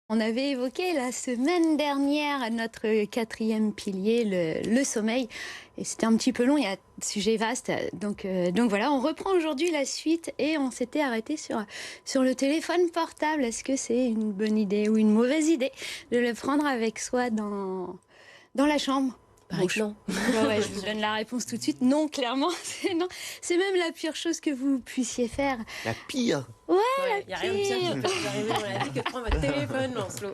On avait évoqué la semaine dernière notre quatrième pilier, le sommeil. Et c'était un petit peu long, il y a un sujet vaste. Donc voilà, on reprend aujourd'hui la suite et on s'était arrêté sur le téléphone portable. Est-ce que c'est une bonne idée ou une mauvaise idée de le prendre avec soi dans la chambre? Paraît Bon, que non. ouais, je vous donne la réponse tout de suite. Non, clairement, c'est non. C'est même la pire chose que vous puissiez faire. La pire. Ouais, Ouais, il n'y a rien de pire qui pire. peut vous arriver dans la vie que de prendre votre téléphone, Lancelot.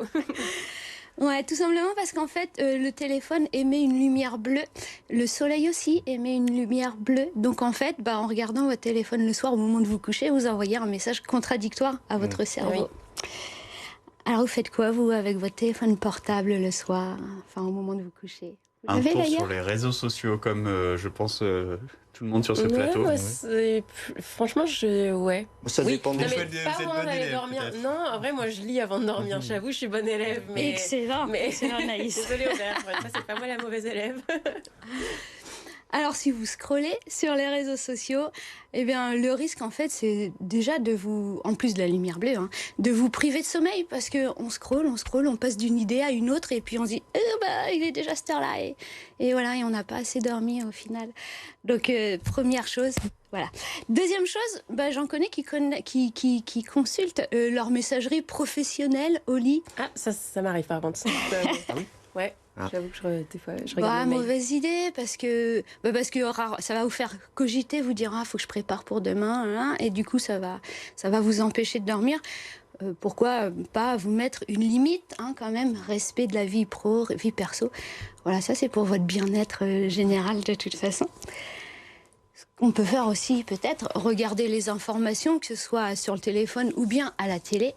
Ouais, tout simplement parce qu'en fait, le téléphone émet une lumière bleue. Le soleil aussi émet une lumière bleue. Donc en fait, en regardant votre téléphone le soir au moment de vous coucher, vous envoyez un message contradictoire à votre cerveau. Oui. Alors vous faites quoi, vous, avec votre téléphone portable le soir, enfin au moment de vous coucher? Vous Un l'avez, tour d'ailleurs sur les réseaux sociaux, comme je pense tout le monde sur ce Ouais, plateau. moi, Ouais. franchement, ouais. Ça Oui, dépend non, des mais Vous êtes pas bonne avant d'aller élève, dormir. peut-être. Non, en vrai, moi, je lis avant de dormir. J'avoue, je suis bonne élève. Mais... Excellent, excellent, Anaïs. Désolée, Aubert, pour une fois, c'est pas moi la mauvaise élève. Alors, si vous scrollez sur les réseaux sociaux, eh bien, le risque, en fait, c'est déjà de vous, en plus de la lumière bleue, de vous priver de sommeil parce qu'on scrolle, on passe d'une idée à une autre et puis on se dit, il est déjà cette heure-là. Et voilà, et on n'a pas assez dormi au final. Donc, première chose, voilà. Deuxième chose, j'en connais qui consultent leur messagerie professionnelle au lit. Ah, ça m'arrive par contre. Ah oui. Ouais. Ah. J'avoue que des fois, je regarde mes mails. Mauvaise idée, parce que ça va vous faire cogiter, vous dire, faut que je prépare pour demain, hein, et du coup, ça va vous empêcher de dormir. Pourquoi pas vous mettre une limite, quand même, respect de la vie pro, vie perso. Voilà, ça c'est pour votre bien-être général de toute façon. Ce qu'on peut faire aussi, peut-être, regarder les informations, que ce soit sur le téléphone ou bien à la télé,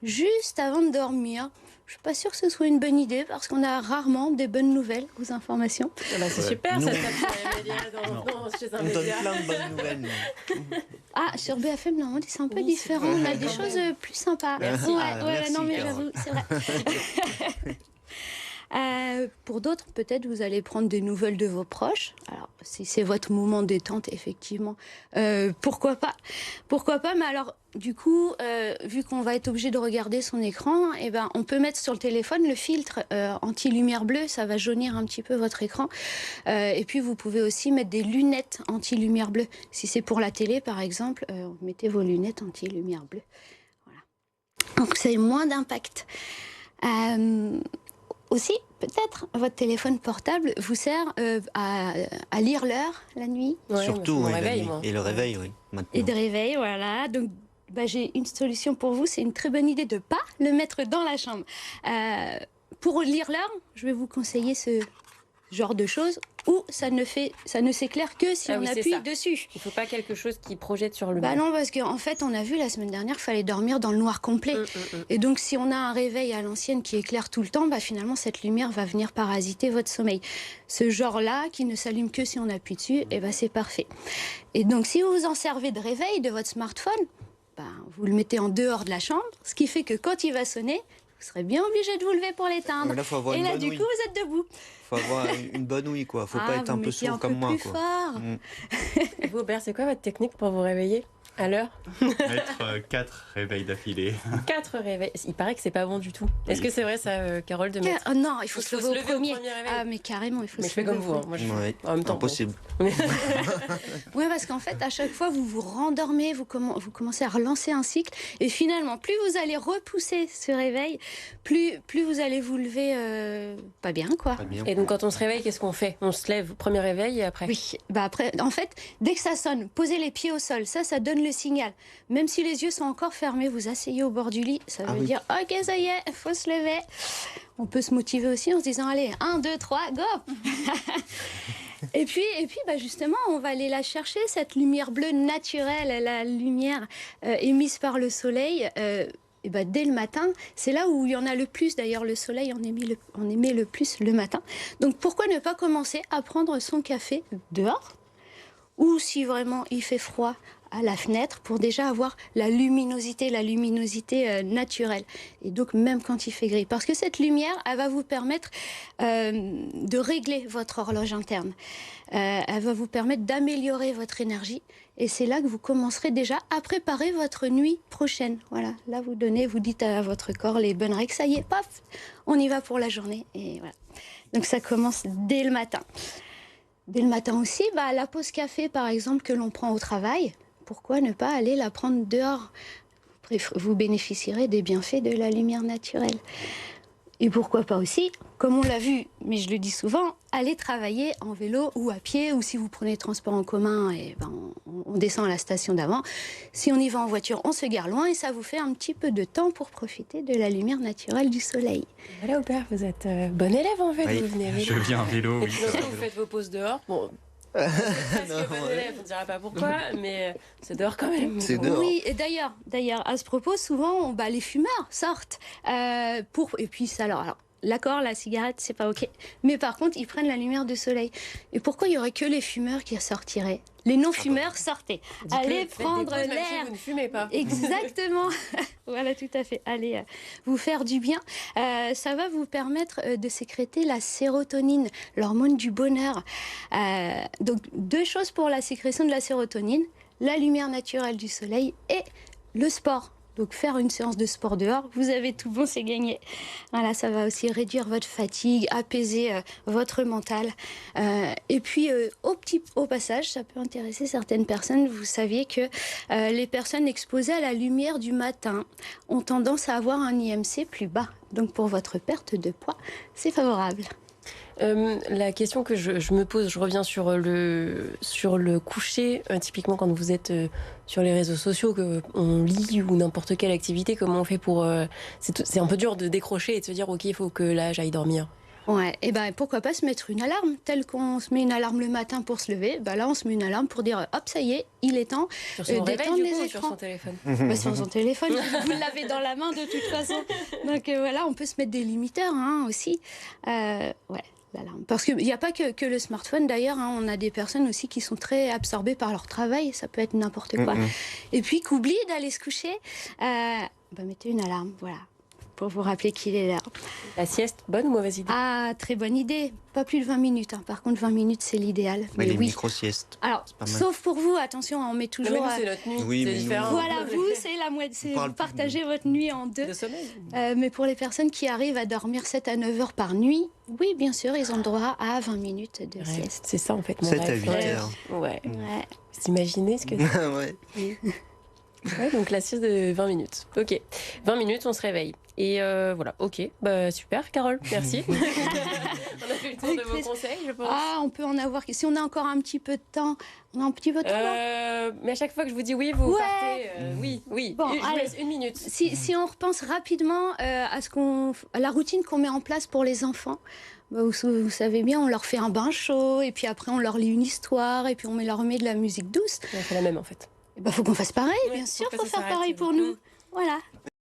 juste avant de dormir. Je suis pas sûre que ce soit une bonne idée parce qu'on a rarement des bonnes nouvelles aux informations. Ah bah, c'est Ouais. super, Non. ça se tape sur les médias chez un On donne média. plein de bonnes nouvelles. Ah, sur BFM, non, c'est un peu Oui, différent. c'est On vrai, a des quand choses même. plus sympas. Merci. Merci, Non, mais Carole. j'avoue, c'est vrai. Pour d'autres, peut-être vous allez prendre des nouvelles de vos proches. Alors, si c'est votre moment détente, effectivement, pourquoi pas? Pourquoi pas? Mais alors, du coup, vu qu'on va être obligé de regarder son écran, on peut mettre sur le téléphone le filtre anti-lumière bleue. Ça va jaunir un petit peu votre écran. Et puis, vous pouvez aussi mettre des lunettes anti-lumière bleue. Si c'est pour la télé, par exemple, mettez vos lunettes anti-lumière bleue. Voilà. Donc, c'est moins d'impact. Aussi, peut-être, votre téléphone portable vous sert à lire l'heure la nuit Ouais, Surtout, moi, oui, c'est mon la réveil, nuit. moi. Et le réveil, oui. et Maintenant. de réveil, voilà. Donc, j'ai une solution pour vous. C'est une très bonne idée de ne pas le mettre dans la chambre. Pour lire l'heure, je vais vous conseiller ce genre de choses où ça ne s'éclaire que si Ah on oui, c'est appuie ça. dessus. Il faut pas quelque chose qui projette sur le Non, parce qu'en fait, on a vu la semaine dernière, il fallait dormir dans le noir complet. Et donc, si on a un réveil à l'ancienne qui éclaire tout le temps, finalement, cette lumière va venir parasiter votre sommeil. Ce genre-là, qui ne s'allume que si on appuie dessus, c'est parfait. Et donc, si vous vous en servez de réveil de votre smartphone, vous le mettez en dehors de la chambre, ce qui fait que quand il va sonner, vous serez bien obligé de vous lever pour l'éteindre. Mais là, faut avoir Et une là, bonne du ouïe. coup, vous êtes debout. Faut avoir une bonne ouïe, quoi. Faut pas être un vous peu mettez sourd comme moi, plus quoi. fort. Et vous, Aubert, c'est quoi votre technique pour vous réveiller à l'heure? Mettre 4 réveils d'affilée. 4 réveils. Il paraît que c'est pas bon du tout. Est-ce Oui. que c'est vrai ça, Carole, de mettre... Oh non, il faut Il se faut lever se au lever au premier. premier réveil. Ah, mais carrément, il faut Mais se je fais lever comme au vous, premier. moi Ouais, en même temps. impossible. Oui, parce qu'en fait, à chaque fois, vous vous rendormez, vous commencez à relancer un cycle. Et finalement, plus vous allez repousser ce réveil, plus vous allez vous lever pas bien, quoi. Pas bien. Et donc quand on se réveille, qu'est-ce qu'on fait? On se lève, premier réveil et après? Oui, après, en fait, dès que ça sonne, posez les pieds au sol, ça donne le signal. Même si les yeux sont encore fermés, vous asseyez au bord du lit, ça veut dire « Ok, ça y est, il faut se lever ». On peut se motiver aussi en se disant « Allez, 1, 2, 3, go !» Et puis justement, on va aller la chercher, cette lumière bleue naturelle, la lumière émise par le soleil. Dès le matin, c'est là où il y en a le plus. D'ailleurs, le soleil en émet le plus le matin. Donc, pourquoi ne pas commencer à prendre son café dehors? Ou si vraiment il fait froid, à la fenêtre pour déjà avoir la luminosité naturelle. Et donc même quand il fait gris. Parce que cette lumière, elle va vous permettre de régler votre horloge interne. Elle va vous permettre d'améliorer votre énergie. Et c'est là que vous commencerez déjà à préparer votre nuit prochaine. Voilà, là vous dites à votre corps les bonnes règles, ça y est, paf, on y va pour la journée. Et voilà. Donc ça commence dès le matin. Dès le matin aussi, la pause café par exemple que l'on prend au travail, pourquoi ne pas aller la prendre dehors? Vous bénéficierez des bienfaits de la lumière naturelle. Et pourquoi pas aussi, comme on l'a vu, mais je le dis souvent, aller travailler en vélo ou à pied, ou si vous prenez le transport en commun, on descend à la station d'avant. Si on y va en voiture, on se gare loin et ça vous fait un petit peu de temps pour profiter de la lumière naturelle du soleil. Voilà, Aubert, vous êtes bon élève en fait, Oui. vous venez à vélo. Je viens à vélo, Et oui. puis longtemps, vous faites vos pauses dehors. Bon, presque bon élève, on ne dira pas pourquoi, mais c'est dehors quand même. C'est dehors. Oui, et d'ailleurs, à ce propos, souvent, les fumeurs sortent et puis ça, alors, l'accord, la cigarette, c'est pas ok. Mais par contre, ils prennent la lumière du soleil. Et pourquoi il y aurait que les fumeurs qui sortiraient? Les non-fumeurs, sortez. Allez prendre même si l'air. vous ne fumez pas. Exactement. Voilà, tout à fait. Allez vous faire du bien. Ça va vous permettre de sécréter la sérotonine, l'hormone du bonheur. Donc, 2 choses pour la sécrétion de la sérotonine, la lumière naturelle du soleil et le sport. Donc faire une séance de sport dehors, vous avez tout bon, c'est gagné. Voilà, ça va aussi réduire votre fatigue, apaiser votre mental. Et puis au passage, ça peut intéresser certaines personnes. Vous saviez que les personnes exposées à la lumière du matin ont tendance à avoir un IMC plus bas. Donc pour votre perte de poids, c'est favorable. La question que je me pose, je reviens sur le coucher, typiquement quand vous êtes sur les réseaux sociaux, qu'on lit ou n'importe quelle activité, comment on fait pour... c'est un peu dur de décrocher et de se dire, ok, il faut que là, j'aille dormir. Ouais, et pourquoi pas se mettre une alarme, telle qu'on se met une alarme le matin pour se lever, là on se met une alarme pour dire hop, ça y est, il est temps Sur son réveil, d'éteindre du les coup, ou écrans. sur son téléphone? Sur son téléphone, vous l'avez dans la main de toute façon. Donc voilà, on peut se mettre des limiteurs aussi. Ouais. L'alarme. Parce qu'il n'y a pas que le smartphone d'ailleurs, on a des personnes aussi qui sont très absorbées par leur travail, ça peut être n'importe quoi. Et puis qu'oublient d'aller se coucher, mettez une alarme, voilà, pour vous rappeler qu'il est là. La sieste, bonne ou mauvaise idée? Ah, très bonne idée, pas plus de 20 minutes, par contre 20 minutes c'est l'idéal. Les oui. micro-siestes. Alors, c'est pas mal. sauf pour vous, attention, on met toujours... Non, mais nous, c'est notre nuit, Oui, c'est mais nous- différent. Voilà, vous, c'est la moitié, On parle vous partagez votre nuit en 2. De sommeil. Mais pour les personnes qui arrivent à dormir 7 à 9 heures par nuit, oui, bien sûr, ils ont le droit à 20 minutes de Ouais, sieste. c'est ça en fait mon 7 à rêve. 8 heures. Ouais. Ouais. Vous imaginez ce que c'est? Ouais. Ouais, donc la sieste de 20 minutes. Ok. 20 minutes, on se réveille. Et voilà, ok. Super, Carole, merci. On a fait le tour de vos conseils, je pense. Ah, on peut en avoir... Si on a encore un petit peu de temps, on a un petit peu de temps, non Mais à chaque fois que je vous dis oui, vous Ouais. partez. Oui. Bon, Je vous allez. laisse 1 minute. Si on repense rapidement à la routine qu'on met en place pour les enfants, vous savez bien, on leur fait un bain chaud, et puis après on leur lit une histoire, et puis on leur met de la musique douce. On fait la même en fait. Faut qu'on fasse pareil, Ouais, bien sûr, faut faut que ça faire pareil s'arrête. pour nous. Voilà.